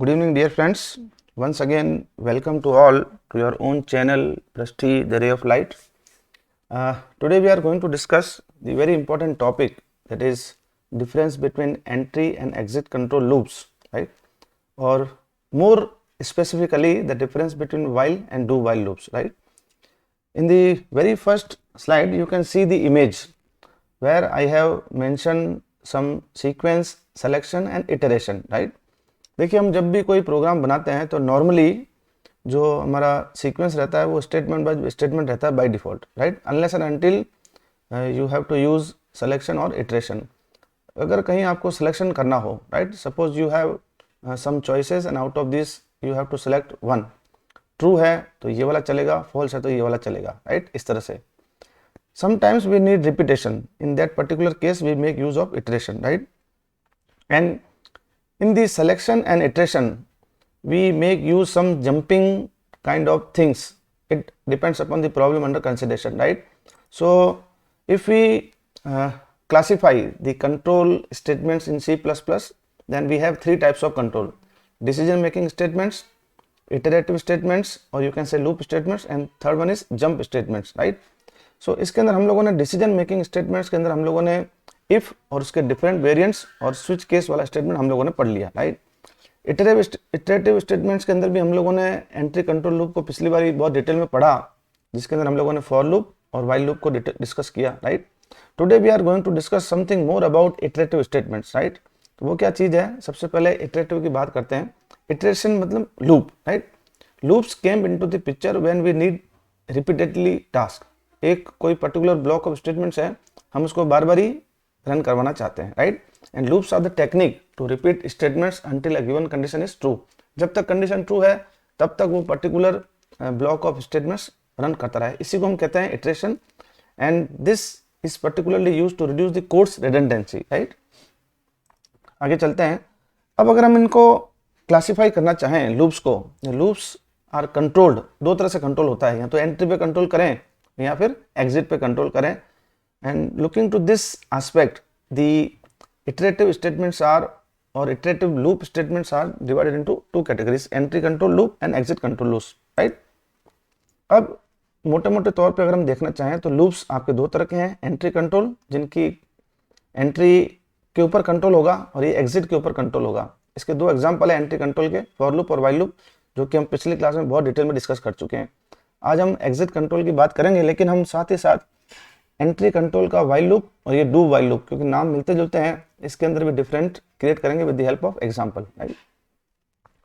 Good evening, dear friends. Once again, welcome to all to your own channel, Prashti, the Ray of Light. Today, we are going to discuss the very important topic, that is difference between entry and exit control loops, right? Or more specifically, the difference between while and do while loops, right? In the very first slide, you can see the image where I have mentioned some sequence, selection and iteration, right? देखिए, हम जब भी कोई programme बनाते हैं तो normally जो हमारा सीक्वेंस रहता है वो स्टेटमेंट बाय स्टेटमेंट रहता है by default, right, unless and until you have to use selection और इटरेशन. अगर कहीं आपको सिलेक्शन करना हो, right, suppose you have some choices and out of this you have to select one. True है तो ये वाला चलेगा, फॉल्स है तो ये वाला चलेगा, राइट, इस तरह से. Sometimes we need repetition. In that particular case we make use of iteration, right. And in the selection and iteration we make use some jumping kind of things. It depends upon the problem under consideration, right? So if we classify the control statements in C++, then we have three types of control: decision making statements, iterative statements, or you can say loop statements, and third one is jump statements, right? So इसके अंदर हम लोगों ने decision making statements के अंदर हम लोगों ने इफ और उसके डिफरेंट वेरिएंट्स और स्विच केस वाला स्टेटमेंट हम लोगों ने पढ़ लिया, राइट. इटरेटिव स्टेटमेंट्स के अंदर भी हम लोगों ने एंट्री कंट्रोल लूप को पिछली बार बहुत डिटेल में पढ़ा, जिसके अंदर हम लोगों ने फॉर लूप और व्हाइल लूप को डिस्कस किया, right. Today we are going to discuss something more about iterative statements, right. तो वो क्या चीज़ है, सबसे पहले इटरेटिव की बात करते हैं. इटरेशन मतलब loop, right. Loops came into the picture when we need repeatedly task. एक कोई पर्टिकुलर ब्लॉक ऑफ स्टेटमेंट्स है, हम उसको बार बार ही रन करवाना चाहते हैं, right. And loops are the technique to repeat statements until a given condition is true. जब तक कंडीशन ट्रू है तब तक वो particular block of statements run करता रहे. इसी को हम कहते हैं iteration. And this is particularly used to reduce the codes redundancy, right. आगे चलते हैं. अब अगर हम इनको क्लासीफाई करना चाहें लूप्स को, लूप्स आर कंट्रोल्ड. दो तरह से कंट्रोल होता है, या तो एंट्री पे कंट्रोल करें या फिर एग्जिट पे कंट्रोल करें. And looking to this aspect, the iterative statements are or iterative loop statements are divided into two categories: entry control loop and exit control loops, right. अब मोटे मोटे तौर पे अगर हम देखना चाहें तो लूप्स आपके दो तरह के हैं. एंट्री कंट्रोल, जिनकी एंट्री के ऊपर कंट्रोल होगा, और ये एग्जिट के ऊपर कंट्रोल होगा. इसके दो एग्जाम्पल है एंट्री कंट्रोल के, फॉर लूप और व्हाइल लूप, जो कि हम पिछली क्लास में बहुत डिटेल में डिस्कस कर चुके हैं. आज हम एग्जिट कंट्रोल की बात करेंगे, लेकिन हम साथ ही साथ एंट्री कंट्रोल का व्हाइल लूप और ये डू व्हाइल लूप, क्योंकि नाम मिलते जुलते हैं, इसके अंदर भी डिफरेंट क्रिएट करेंगे with the help of example, right.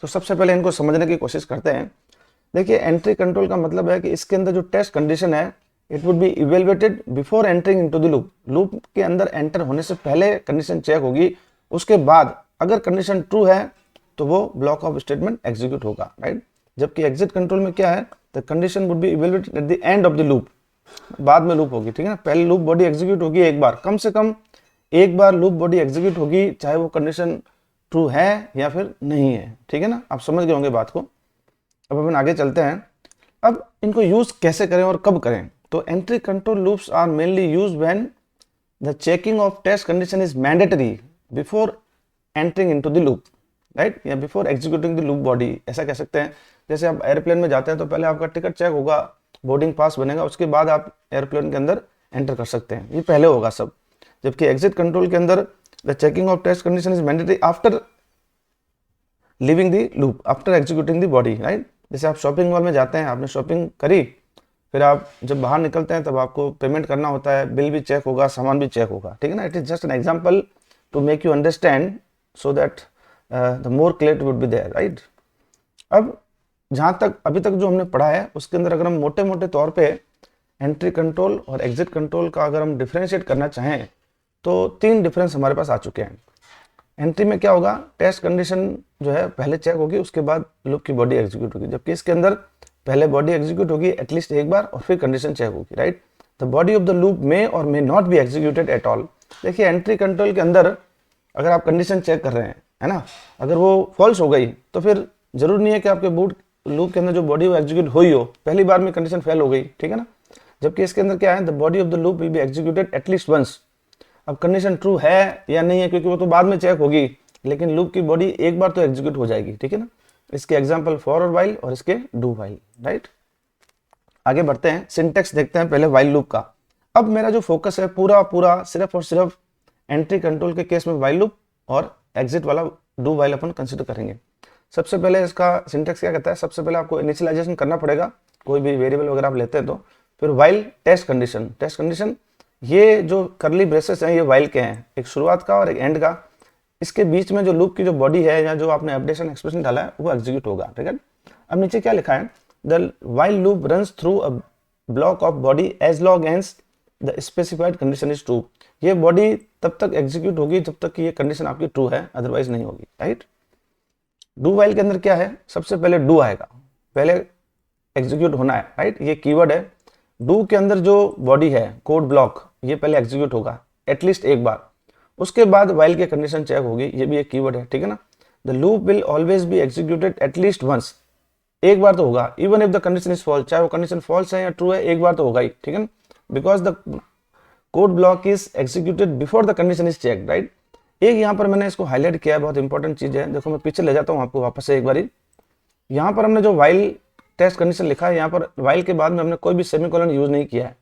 तो सबसे पहले इनको समझने की कोशिश करते हैं. देखिए, एंट्री कंट्रोल का मतलब है कि इसके अंदर जो टेस्ट कंडीशन है, it would be evaluated before entering into the loop. Loop के अंदर एंटर होने से पहले कंडीशन चेक होगी. उसके बाद अगर कंडीशन ट्रू है तो वो ब्लॉक ऑफ स्टेटमेंट एग्जीक्यूट होगा, राइट. जबकि एग्जिट कंट्रोल में क्या है, the condition would be evaluated eight the end of the loop. बाद में लूप होगी, ठीक है ना. पहले लूप बॉडी एग्जीक्यूट होगी एक बार, कम से कम एक बार लूप बॉडी एग्जीक्यूट होगी, चाहे वो कंडीशन ट्रू है या फिर नहीं है, ठीक है ना. आप समझ गए होंगे बात को. अब अपन आगे चलते हैं. अब इनको यूज कैसे करें और कब करें. तो entry control loops are mainly use when the checking of test condition is mandatory before entering into the loop, right, या before executing the loop body, ऐसा कह सकते हैं. जैसे आप एयरप्लेन में जाते हैं तो पहले आपका टिकट चेक होगा, बोर्डिंग पास बनेगा, उसके बाद आप एयरप्लेन के अंदर एंटर कर सकते हैं. ये पहले होगा सब. जबकि एग्जिट कंट्रोल के अंदर the checking of test condition is mandatory after leaving the loop, after executing the body, right. जैसे आप शॉपिंग मॉल में जाते हैं, आपने शॉपिंग करी, फिर आप जब बाहर निकलते हैं तब आपको पेमेंट करना होता है, बिल भी चेक होगा, सामान भी चेक होगा, ठीक है ना. It is just an example to make you understand so that the more clarity would be there, right. अब जहाँ तक अभी तक जो हमने पढ़ा है उसके अंदर अगर हम मोटे मोटे तौर पे एंट्री कंट्रोल और एग्जिट कंट्रोल का अगर हम डिफरेंशिएट करना चाहें तो तीन डिफरेंस हमारे पास आ चुके हैं. एंट्री में क्या होगा, टेस्ट कंडीशन जो है पहले चेक होगी, उसके बाद लूप की बॉडी एग्जीक्यूट होगी. जबकि इसके अंदर पहले बॉडी एग्जीक्यूट होगी एटलीस्ट एक बार और फिर कंडीशन चेक होगी, right. The body of the loop may और may not be executed at all. देखिए, एंट्री कंट्रोल के अंदर अगर आप कंडीशन चेक कर रहे हैं, है ना, अगर वो फॉल्स हो गई तो फिर जरूर नहीं है कि आपके बूट लूप के अंदर जो बॉडी वो एग्जीक्यूट हुई हो, पहली बार में कंडीशन फेल हो गई, ठीक है ना. जबकि इसके अंदर क्या है, the body of the loop will be executed at least once. अब कंडीशन ट्रू है या नहीं है, क्योंकि वो तो बाद में चेक होगी, लेकिन लूप की बॉडी एक बार तो एग्जीक्यूट हो जाएगी, ठीक है ना। इसके एग्जाम्पल फॉर और वाइल और इसके डू वाइल, राइट। आगे बढ़ते हैं, सिंटेक्स देखते हैं पहले वाइल लूप का। अब मेरा जो फोकस है पूरा पूरा सिर्फ और सिर्फ एंट्री कंट्रोल के केस में वाइल लूप और एग्जिट वाला डू वाइल अपन कंसिडर करेंगे। सबसे पहले इसका सिंटेक्स क्या कहता है, सबसे पहले आपको इनिशियलाइजेशन करना पड़ेगा, कोई भी वेरिएबल वगैरह आप लेते हैं तो। फिर while test condition, test condition ये जो करली ब्रेसेस हैं ये वाइल के हैं, एक शुरुआत का और एक एंड का। इसके बीच में जो लूप की जो बॉडी है या जो आपने अपडेशन एक्सप्रेशन डाला है वो एग्जीक्यूट होगा, ठीक है। अब नीचे क्या लिखा है, the while loop runs through a block of body as long as the specified condition is true. ये बॉडी तब तक एग्जीक्यूट होगी जब तक कि ये कंडीशन आपकी ट्रू है, अदरवाइज नहीं होगी, राइट। डू वाइल के अंदर क्या है, सबसे पहले डू आएगा, पहले एग्जीक्यूट होना है, राइट। ये कीवर्ड है। डू के अंदर जो बॉडी है कोड ब्लॉक, ये पहले एग्जीक्यूट होगा एटलीस्ट एक बार, उसके बाद वाइल की कंडीशन चेक होगी, ये भी एक कीवर्ड है, ठीक है ना। The loop will always be executed at least once, एक बार तो होगा, even if the condition is false, चाहे वो कंडीशन फॉल्स है या ट्रू है, एक बार तो होगा ही, ठीक है ना। Because the code block is executed before the condition is check, right. एक यहाँ पर मैंने इसको हाईलाइट किया है, बहुत इंपॉर्टेंट चीज है। देखो मैं पीछे ले जाता हूँ आपको वापस से एक बारी। यहाँ पर हमने जो वाइल टेस्ट कंडीशन लिखा है, यहाँ पर वाइल के बाद में हमने कोई भी सेमीकोलन यूज नहीं किया है,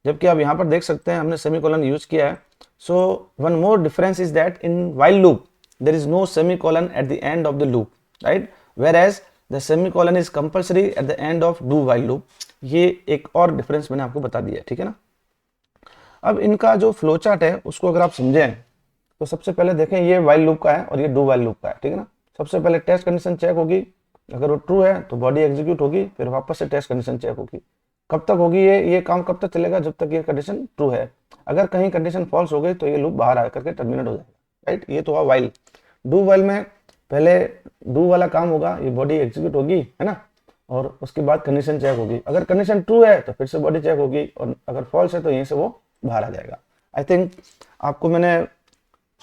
जबकि आप यहाँ पर देख सकते हैं हमने सेमीकोलन यूज किया है। So one more difference is that in while loop there is no semicolon at the end of the loop, right, whereas the semicolon is compulsory at the end of do while loop. ये एक और difference मैंने आपको बता दिया है, ठीक है ना। अब इनका जो फ्लो चार्ट है उसको अगर आप समझें तो सबसे पहले देखें ये वाइल लूप का है और ये डू वाइल लूप का है, ठीक है ना। सबसे पहले टेस्ट कंडीशन चेक होगी, अगर वो ट्रू है तो बॉडी एग्जीक्यूट होगी, फिर वापस से टेस्ट कंडीशन चेक होगी। कब तक होगी ये काम कब तक चलेगा, जब तक ये कंडीशन ट्रू है। अगर कहीं कंडीशन फॉल्स हो गई तो ये लूप बाहर आ करके टर्मिनेट हो जाएगा, राइट। ये तो हुआ वाइल। डू वाइल में पहले डू वाला काम होगा, ये बॉडी एग्जीक्यूट होगी, है ना, और उसके बाद कंडीशन चेक होगी। अगर कंडीशन ट्रू है तो फिर से बॉडी चेक होगी, और अगर फॉल्स है तो यहीं से वो बाहर आ जाएगा। आई थिंक आपको मैंने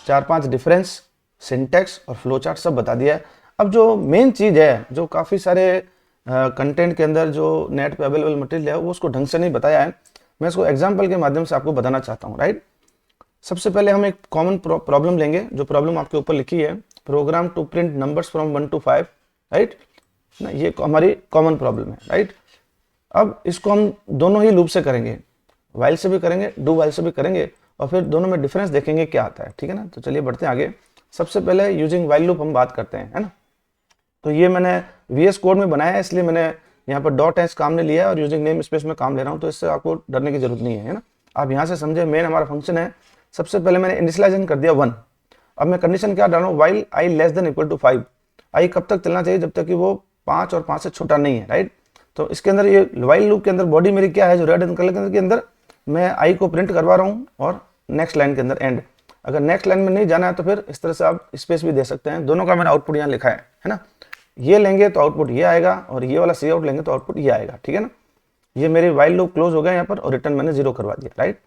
4-5 डिफरेंस, सिंटेक्स और फ्लो चार्ट सब बता दिया है। अब जो मेन चीज़ है, जो काफ़ी सारे कंटेंट के अंदर जो नेट पे अवेलेबल मटेरियल है वो उसको ढंग से नहीं बताया है, मैं इसको एग्जांपल के माध्यम से आपको बताना चाहता हूँ, राइट। सबसे पहले हम एक कॉमन प्रॉब्लम लेंगे, जो प्रॉब्लम आपके ऊपर लिखी है, program to print numbers from 1 to 5, right ना, ये हमारी कॉमन प्रॉब्लम है, राइट। अब इसको हम दोनों ही लूप से करेंगे, वाइल से भी करेंगे, डू वाइल से भी करेंगे, और फिर दोनों में डिफरेंस देखेंगे क्या आता है, ठीक है ना। तो चलिए बढ़ते हैं आगे। सबसे पहले यूजिंग वाइल लूप हम बात करते हैं, है ना। तो ये मैंने VS कोड में बनाया है, इसलिए मैंने यहाँ पर डॉट एच काम ने लिया है और यूजिंग नेम स्पेस में काम ले रहा हूँ, तो इससे आपको डरने की जरूरत नहीं है ना। आप यहाँ से समझे, मेन हमारा फंक्शन है। सबसे पहले मैंने इनिशियलाइजेशन कर दिया 1। अब मैं कंडीशन क्या डाल रहा हूँ, while I less than equal to 5। I कब तक चलना चाहिए, जब तक कि वो 5 और 5 से छोटा नहीं है, राइट। तो इसके अंदर ये वाइल लूप के अंदर बॉडी मेरी क्या है, जो रेड कलर के अंदर मैं आई को प्रिंट करवा रहा हूँ, और नेक्स्ट लाइन के अंदर एंड। अगर नेक्स्ट लाइन में नहीं जाना है तो फिर इस तरह से आप स्पेस भी दे सकते हैं। दोनों का मैंने आउटपुट यहाँ लिखा है ना। ये लेंगे तो आउटपुट ये आएगा, और ये वाला सी आउट लेंगे तो आउटपुट ये आएगा, ठीक है ना। ये मेरी वाइल लूप क्लोज हो गया यहाँ पर, और रिटर्न मैंने 0 करवा दिया, राइट।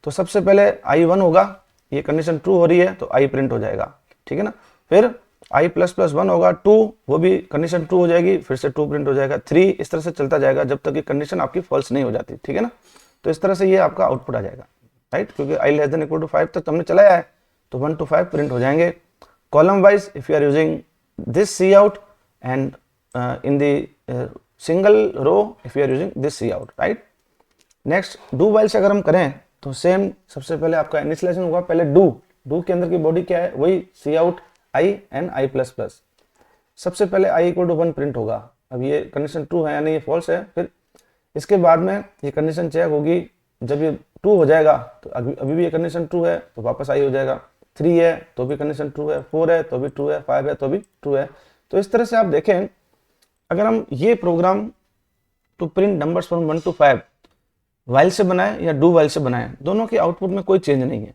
तो सबसे पहले आई 1 होगा, ये कंडीशन ट्रू हो रही है तो आई प्रिंट हो जाएगा, ठीक है ना। फिर आई प्लस प्लस 1 होगा 2, वो भी कंडीशन ट्रू हो जाएगी, फिर से 2 प्रिंट हो जाएगा। 3 इस तरह से चलता जाएगा जब तक कि कंडीशन आपकी फॉल्स नहीं हो जाती, ठीक है ना। तो इस तरह से ये आपका आउटपुट आ जाएगा, राइट, क्योंकि आई लेस देन इक्वल टू 5 तक हमने चलाया है, तो 1 to 5 प्रिंट हो जाएंगे। Column wise if you are using this cout, and in the single row if you are using this C out, right। next do while से अगर हम करें तो सेम, सबसे पहले आपका इनिशियलाइजेशन होगा, पहले डू के अंदर की बॉडी क्या है, वही C out I and I plus plus. सबसे पहले I इक्वल टू 1 प्रिंट होगा। अब ये कंडीशन ट्रू है या नहीं, ये फॉल्स है। फिर इसके बाद में ये कंडीशन चेक होगी, जब ये ट्रू हो जाएगा तो अभी भी ये कंडीशन ट्रू है तो वापस आई हो जाएगा। 3 है तो भी कंडीशन ट्रू है, 4 है तो भी ट्रू है, 5 है तो भी ट्रू है। तो इस तरह से आप देखें, अगर हम ये program to print numbers from 1 to 5 while से बनाए या डू वाइल से बनाए, दोनों के आउटपुट में कोई चेंज नहीं है।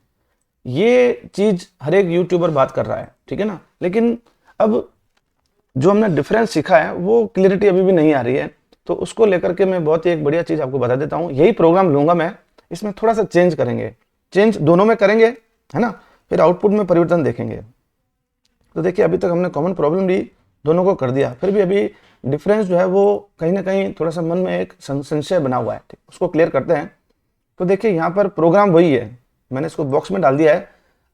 ये चीज हर एक यूट्यूबर बात कर रहा है, ठीक है ना। लेकिन अब जो हमने डिफरेंस सीखा है वो क्लियरिटी अभी भी नहीं आ रही है, तो उसको लेकर के मैं बहुत ही एक बढ़िया चीज आपको बता देता हूँ। यही प्रोग्राम लूंगा मैं, इसमें थोड़ा सा चेंज करेंगे, चेंज दोनों में करेंगे, है ना, फिर आउटपुट में परिवर्तन देखेंगे। तो देखिए अभी तक हमने कॉमन प्रॉब्लम ली, दोनों को कर दिया, फिर भी अभी डिफरेंस जो है वो कहीं ना कहीं थोड़ा सा मन में एक संशय बना हुआ है, उसको क्लियर करते हैं। तो देखिए यहाँ पर प्रोग्राम वही है, मैंने इसको बॉक्स में डाल दिया है।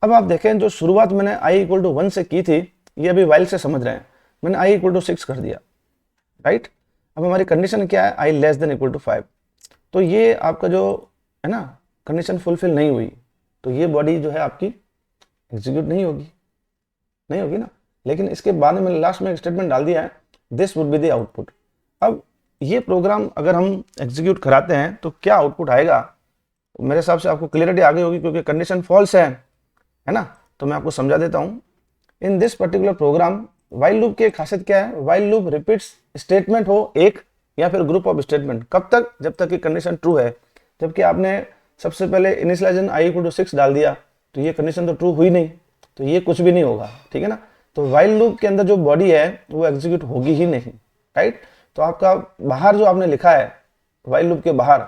अब आप देखें, जो शुरुआत मैंने i इक्वल टू 1 से की थी ये अभी वाइल से समझ रहे हैं, मैंने आई इक्वल टू 6 कर दिया, राइट। अब हमारी कंडीशन क्या है, आई लेस देन इक्वल टू 5, तो ये आपका जो है ना कंडीशन फुलफिल नहीं हुई, तो ये बॉडी जो है आपकी एग्जीक्यूट नहीं होगी ना। लेकिन इसके बाद में मैंने लास्ट में एक स्टेटमेंट डाल दिया है, this would be the output. अब ये प्रोग्राम अगर हम एग्जीक्यूट कराते हैं तो क्या आउटपुट आएगा, मेरे हिसाब से आपको क्लियरिटी आ गई होगी, क्योंकि कंडीशन फॉल्स है ना। तो मैं आपको समझा देता हूँ। In this particular program while loop की खासियत क्या है, वाइल लूप रिपीट्स स्टेटमेंट हो एक या फिर ग्रुप ऑफ स्टेटमेंट, कब तक, जब तक कि कंडीशन ट्रू है। जबकि आपने सबसे पहले इनिशियलाइजेशन आई इक्वल टू 6 डाल दिया, तो ये कंडीशन तो ट्रू हुई नहीं, तो ये कुछ भी नहीं होगा, ठीक है ना। तो वाइल लूप के अंदर जो बॉडी है वो एग्जीक्यूट होगी ही नहीं, राइट। तो आपका बाहर जो आपने लिखा है, वाइल लूप के बाहर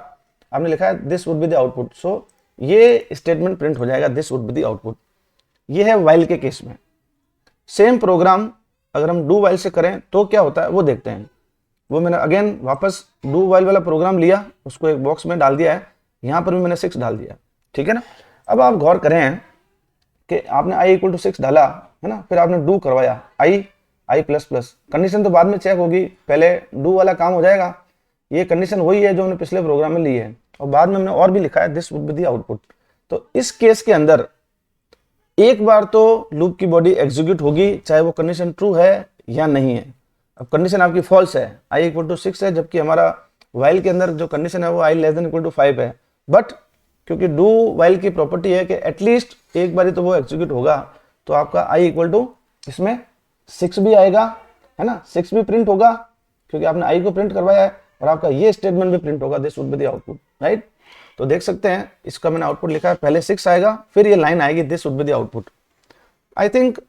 आपने लिखा है this would be the output, so ये स्टेटमेंट प्रिंट हो जाएगा, this would be the output. ये है वाइल के केस में। सेम प्रोग्राम अगर हम डू वाइल से करें तो क्या होता है वो देखते हैं। वो मैंने अगेन वापस डू वाइल वाला प्रोग्राम लिया, उसको एक बॉक्स में डाल दिया है, यहाँ पर भी मैंने 6 डाल दिया, ठीक है ना। अब आप गौर करें कि आपने आई इक्वल टू 6 डाला है ना, फिर आपने डू करवाया आई प्लस प्लस, कंडीशन तो बाद में चेक होगी, पहले डू वाला काम हो जाएगा। ये कंडीशन वही है जो हमने पिछले प्रोग्राम में ली है, और बाद में हमने और भी लिखा है this would be the output. तो इस केस के अंदर एक बार तो लूप की बॉडी एग्जीक्यूट होगी, चाहे वो कंडीशन ट्रू है या नहीं है। अब कंडीशन आपकी फॉल्स है, आई इक्वल टू 6 है, जबकि हमारा वाइल के अंदर जो कंडीशन है वो आई लेस देन इक्वल टू 5 है। बट क्योंकि डू वाइल की प्रॉपर्टी है कि एटलीस्ट एक बार तो वो एग्जीक्यूट होगा, तो आपका आई इक्वल टू इसमें 6 भी आएगा, है ना, 6 भी प्रिंट होगा, क्योंकि आपने आई को प्रिंट करवाया है, और आपका ये स्टेटमेंट भी प्रिंट होगा, this would be the output, right. तो देख सकते हैं इसका मैंने आउटपुट लिखा है, पहले 6 आएगा, फिर ये लाइन आएगी this would be the output. I think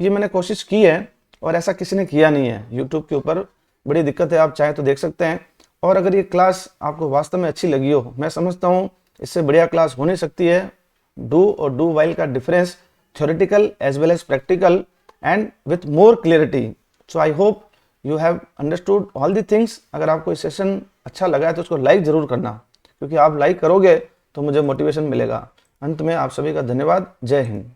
ये मैंने कोशिश की है, और ऐसा किसी ने किया नहीं है यूट्यूब के ऊपर, बड़ी दिक्कत है। आप चाहे तो देख सकते हैं, और अगर ये क्लास आपको वास्तव में अच्छी लगी हो, मैं समझता हूँ इससे बढ़िया क्लास हो नहीं सकती है। डू और डू वाइल का difference theoretical as well as practical and with more clarity. So I hope you have understood all the things. अगर आपको ये सेशन अच्छा लगा है तो उसको लाइक जरूर करना, क्योंकि आप लाइक करोगे तो मुझे मोटिवेशन मिलेगा। अंत में आप सभी का धन्यवाद। जय हिंद।